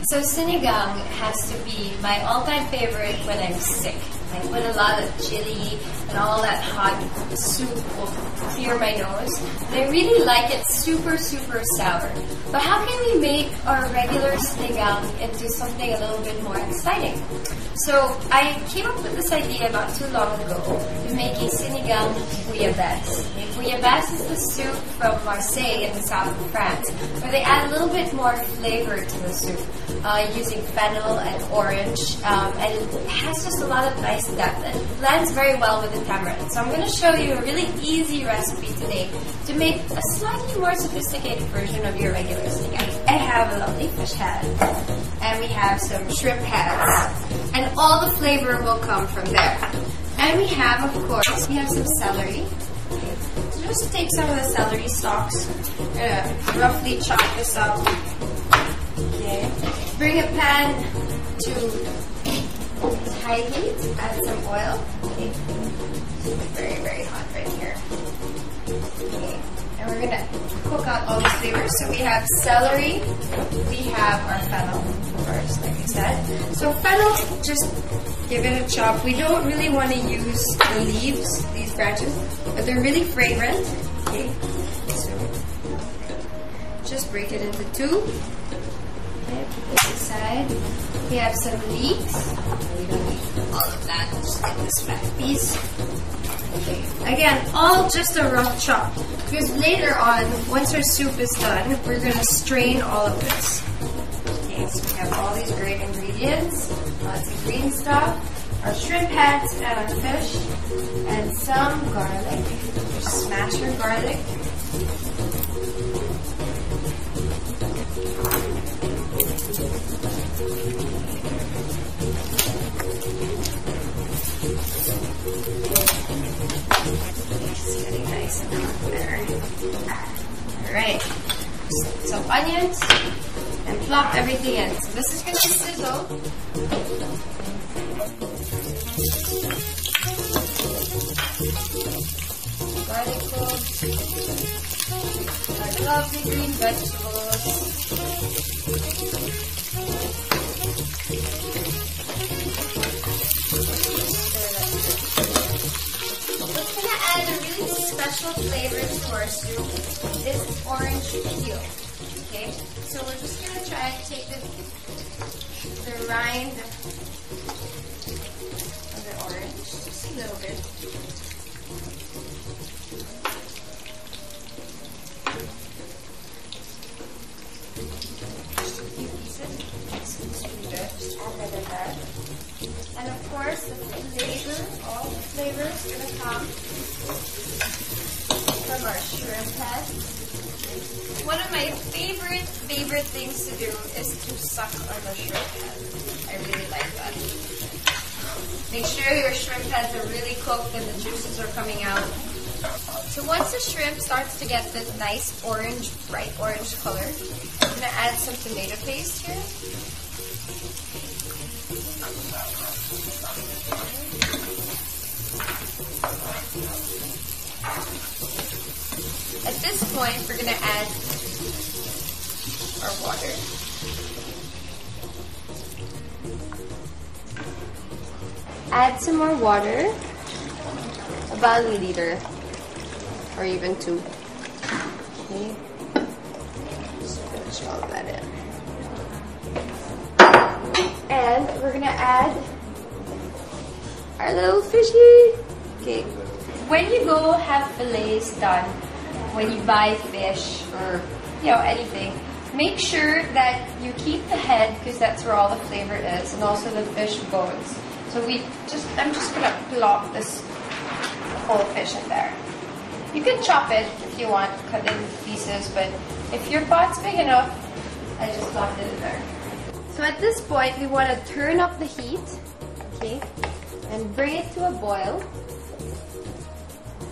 So sinigang has to be my all-time favorite when I'm sick. I put a lot of chili and all that hot soup will clear my nose. And I really like it super, super sour. But how can we make our regular sinigang into something a little bit more exciting? So I came up with this idea about too long ago to make a Sinigang Bouillabaisse. Bouillabaisse is the soup from Marseille in the south of France, where they add a little bit more flavor to the soup using fennel and orange, and it has just a lot of nice depth and it blends very well with the tamarind. So I'm going to show you a really easy recipe today to make a slightly more sophisticated version of your regular sinigang. I have a lovely fish head, and we have some shrimp heads, and all the flavor will come from there. And we have, of course, we have some celery. Okay. So just take some of the celery stalks, roughly chop this up. Okay. Bring a pan to high heat, add some oil. Okay. Very, very hot right here. Okay. And we're gonna cook out all the flavors. So we have celery, we have our fennel first, like I said. So fennel, just give it a chop. We don't really want to use the leaves, these branches, but they're really fragrant. Okay. So just break it into two. Okay, put this aside. We have some leeks. We don't need all of that. Just get this fat piece. Okay. Again, all just a rough chop. Because later on, once our soup is done, we're going to strain all of this. Okay, so we have all these great ingredients. Lots of green stuff. Our shrimp heads and our fish. And some garlic. Just smash your garlic. It's getting nice and hot there. Alright. Some onions and plop everything in. So this is going to sizzle. Garlic cloves. Our lovely green vegetables. What's going to add a really special flavor to our soup is orange peel. Okay, so we're just going to try and take the rind of the orange, just a little bit. Just a few pieces. It's really good. Just add that in there. And of course, the flavor, all the flavor is going to come from our shrimp head. One of my favorite things to do is to suck on the shrimp head. I really like that. Make sure your shrimp heads are really cooked and the juices are coming out. So once the shrimp starts to get this nice orange, bright orange color, I'm going to add some tomato paste here. At this point, we're going to add our water. Add some more water, about a liter, or even 2. Okay, just finish all of that in. And we're going to add our little fishy. Okay, when you go have fillets done, when you buy fish or anything, make sure that you keep the head because that's where all the flavor is, and also the fish bones. So I'm just gonna plop this whole fish in there. You can chop it if you want, cut it into pieces, but if your pot's big enough, I just plopped it in there. So at this point, we want to turn up the heat, okay, and bring it to a boil.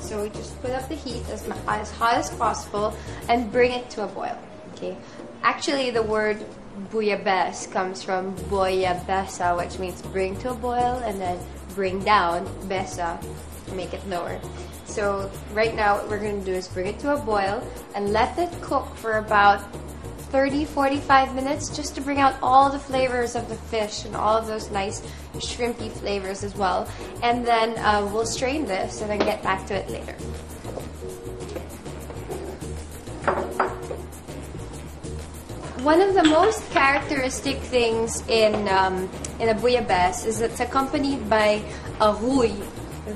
So we just put up the heat as hot as possible and bring it to a boil. Okay. Actually, the word Bouillabaisse comes from bouillabaisse, which means bring to a boil, and then bring down, bessa, to make it lower. So right now what we're going to do is bring it to a boil and let it cook for about 30-45 minutes, just to bring out all the flavors of the fish and all of those nice shrimpy flavors as well. And then we'll strain this and then get back to it later. One of the most characteristic things in a bouillabaisse is it's accompanied by a rouille.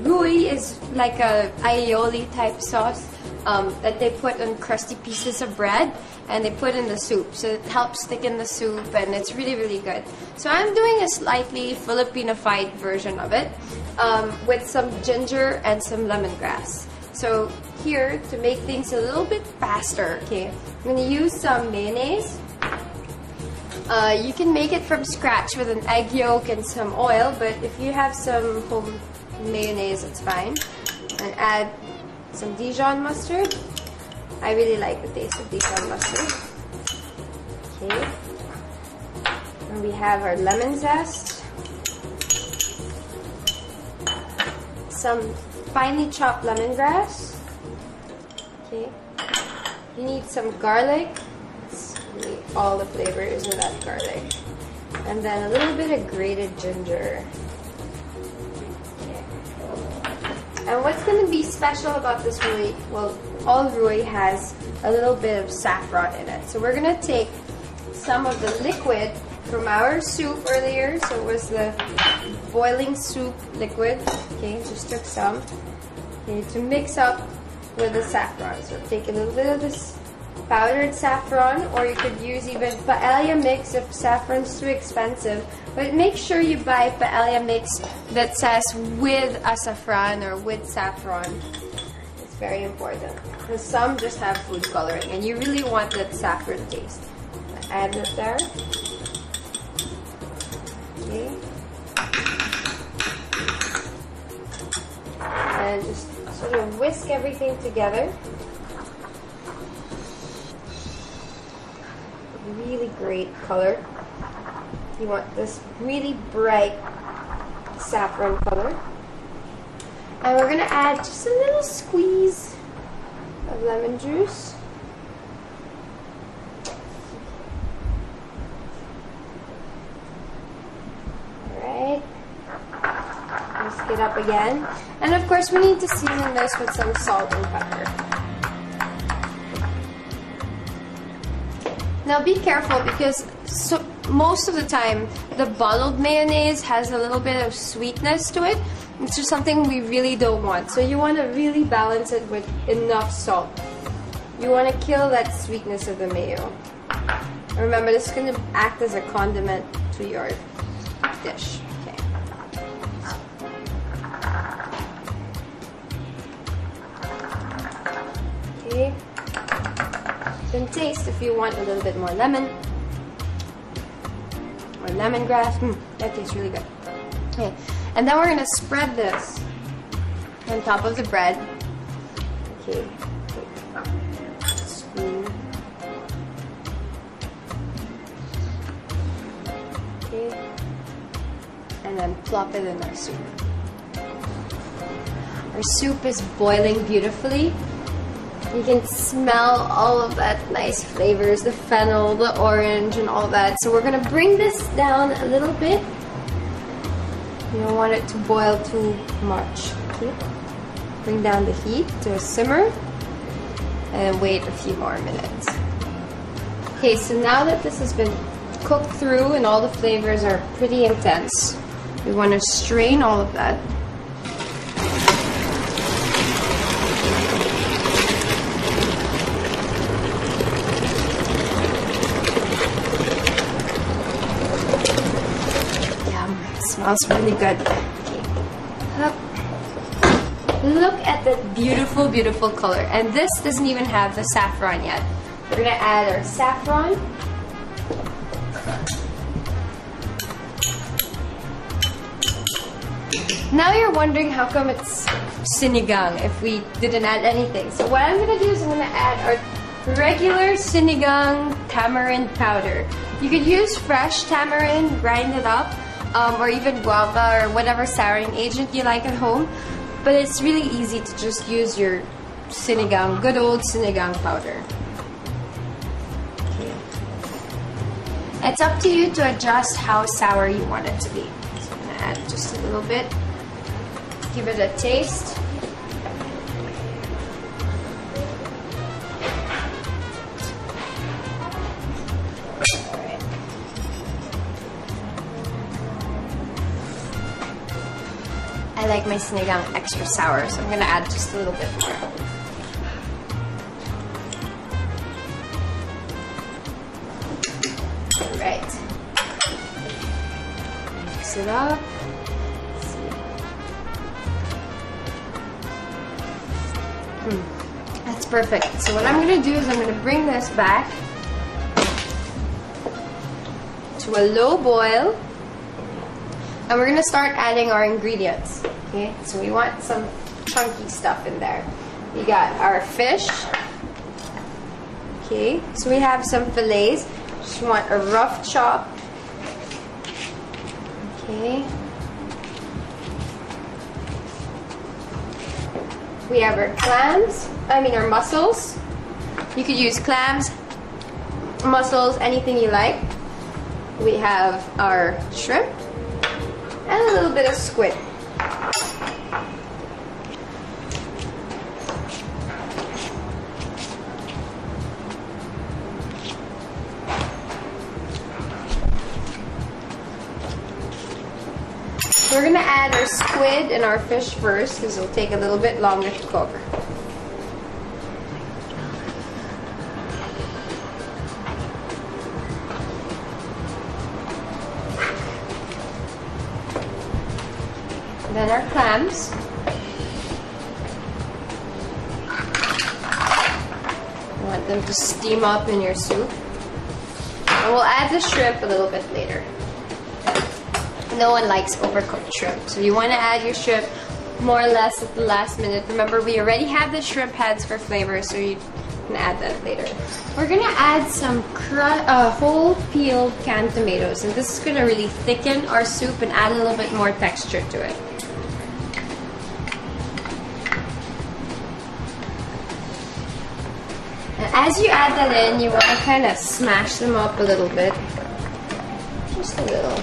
Rouille is like a aioli type sauce that they put on crusty pieces of bread and they put in the soup, so it helps thicken the soup, and it's really, really good. So I'm doing a slightly Filipino-fied version of it with some ginger and some lemongrass. So here, to make things a little bit faster, okay, I'm going to use some mayonnaise. You can make it from scratch with an egg yolk and some oil, but if you have some home mayonnaise, it's fine. And add some Dijon mustard. I really like the taste of Dijon mustard. Okay. And we have our lemon zest. Some finely chopped lemongrass. Okay. You need some garlic. Really all the flavors of that garlic. And then a little bit of grated ginger. And what's going to be special about this rouille, well, all rouille has a little bit of saffron in it. So we're going to take some of the liquid from our soup earlier. So it was the boiling soup liquid. Okay, just took some. Okay, to mix up with the saffron. So take a little bit of this powdered saffron, or you could use even paella mix if saffron's too expensive. But make sure you buy paella mix that says with azafran or with saffron. It's very important, because some just have food coloring and you really want that saffron taste. Add it there. Okay. And just sort of whisk everything together. Really great color. You want this really bright saffron color. And we're going to add just a little squeeze of lemon juice. Alright. Whisk it up again. And of course we need to season this with some salt and pepper. Now be careful, because most of the time the bottled mayonnaise has a little bit of sweetness to it. It's just something we really don't want. So you want to really balance it with enough salt. You want to kill that sweetness of the mayo. And remember, this is going to act as a condiment to your dish. Okay. Then taste if you want a little bit more lemon or lemongrass. That tastes really good. Okay, and then we're gonna spread this on top of the bread. Okay, spoon. Okay, and then plop it in our soup. Our soup is boiling beautifully. You can smell all of that nice flavors, the fennel, the orange, and all that. So we're going to bring this down a little bit. You don't want it to boil too much. Okay. Bring down the heat to a simmer and wait a few more minutes. Okay, so now that this has been cooked through and all the flavors are pretty intense, we want to strain all of that. Smells really good. Look at that beautiful, beautiful color. And this doesn't even have the saffron yet. We're gonna add our saffron. Now you're wondering how come it's sinigang if we didn't add anything. So what I'm gonna do is I'm gonna add our regular sinigang tamarind powder. You could use fresh tamarind, grind it up, or even guava or whatever souring agent you like at home. But it's really easy to just use your sinigang, good old sinigang powder. Okay. It's up to you to adjust how sour you want it to be. So I'm gonna add just a little bit, give it a taste. I like my sinigang extra sour, so I'm gonna add just a little bit more. Alright. Mix it up. That's perfect. So what I'm gonna do is I'm gonna bring this back to a low boil. And we're gonna start adding our ingredients. Okay, so we want some chunky stuff in there. We got our fish. Okay, so we have some fillets. Just want a rough chop. Okay. We have our clams, our mussels. You could use clams, mussels, anything you like. We have our shrimp and a little bit of squid. We're gonna add our squid and our fish first because it'll take a little bit longer to cook. Then our clams. You want them to steam up in your soup. And we'll add the shrimp a little bit later. No one likes overcooked shrimp, so you want to add your shrimp more or less at the last minute. Remember, we already have the shrimp heads for flavor, so you can add that later. We're gonna add some whole peeled canned tomatoes, and this is gonna really thicken our soup and add a little bit more texture to it. And as you add that in, you want to kind of smash them up a little bit, just a little.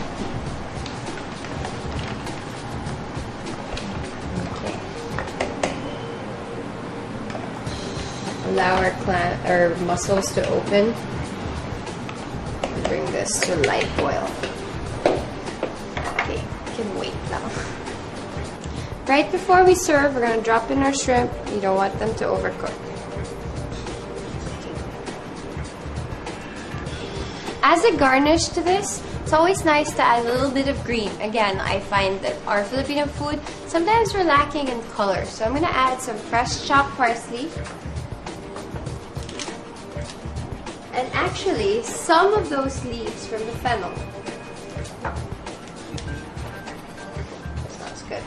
Allow our mussels to open. Bring this to light boil. Okay, can wait now. Right before we serve, we're going to drop in our shrimp. You don't want them to overcook. As a garnish to this, it's always nice to add a little bit of green. Again, I find that our Filipino food, sometimes we're lacking in color. So I'm going to add some fresh chopped parsley. And actually, some of those leaves from the fennel. Sounds good.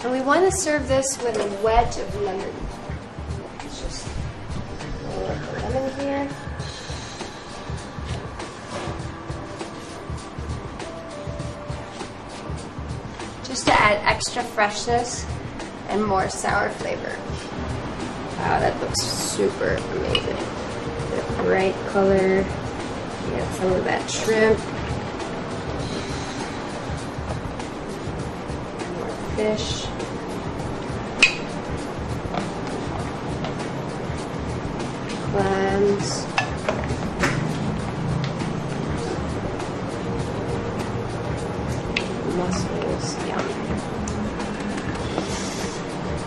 And we want to serve this with a wedge of lemon. Let's just roll up the lemon here. Just to add extra freshness and more sour flavor. Wow, that looks super amazing. The bright color. You got some of that shrimp. More fish. Clams. Mussels, yum.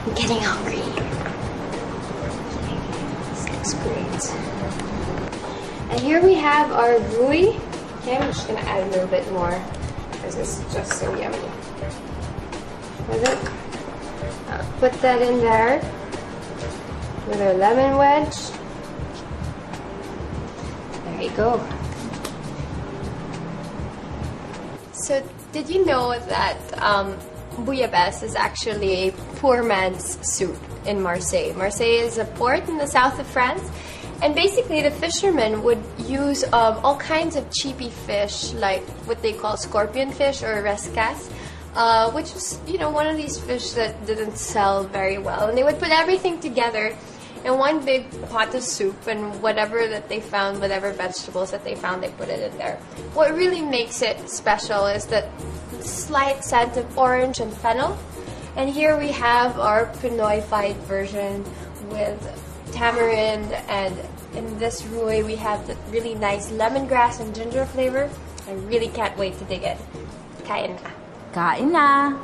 I'm getting hungry. This looks great. And here we have our rouille. Okay, I'm just gonna add a little bit more because this is just so yummy. With it, put that in there with our lemon wedge. There you go. So, did you know that bouillabaisse is actually a poor man's soup in Marseille. Marseille is a port in the south of France, and basically the fishermen would use all kinds of cheapy fish, like what they call scorpion fish or rescas, which is, one of these fish that didn't sell very well. And they would put everything together in one big pot of soup, and whatever that they found, whatever vegetables that they found, they put it in there. What really makes it special is that slight scent of orange and fennel. And here we have our Pinoy-fied version with tamarind, and in this rouille we have the really nice lemongrass and ginger flavor. I really can't wait to dig in. Kain na. Kain na!